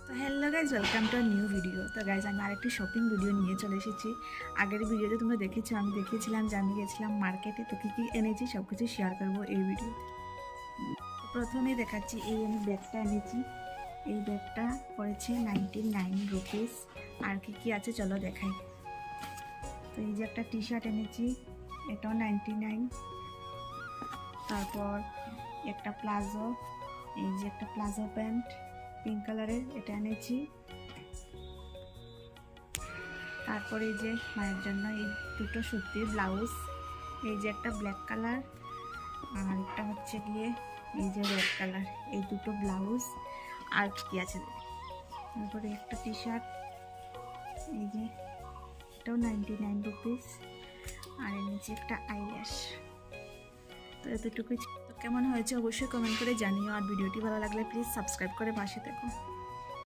তো hello guys, welcome to new video. তো guys, আমি আরেকটি শপিং ভিডিও নিয়ে চলে এসেছি। আগের ভিডিওতে তোমরা দেখেছো, আমি দেখিয়েছিলাম যে আমি গেছিলাম মার্কেটে, তো কী কী এনেছি সব কিছু শেয়ার করবো এই ভিডিওতে। প্রথমেই দেখাচ্ছি, এই আমি ব্যাগটা এনেছি। এই ব্যাগটা পড়েছে 99 রুপিস। আর কি কি আছে চলো দেখাই। তো এই যে একটা টি শার্ট এনেছি, এটাও 99। তারপর একটা প্লাজো, এই যে একটা প্লাজো প্যান্ট পিঙ্ক কালারের, এটা এনেছি। তারপরে এই যে মায়ের জন্য এই দুটো সুতির ব্লাউজ, এই যে একটা ব্ল্যাক কালার আর একটা হচ্ছে গিয়ে এই যে রেড কালার, এই দুটো ব্লাউজ। আর কি আছে, তারপরে একটা টি শার্ট, এই যে এটাও 99 রুপিস। আর এনেছি একটা আইল্যাশ। তো এতটুকুই। তো কেমন হয়েছে অবশ্যই কমেন্ট করে জানিও। আর ভিডিওটি ভালো লাগলে প্লিজ সাবস্ক্রাইব করে পাশে থেকো।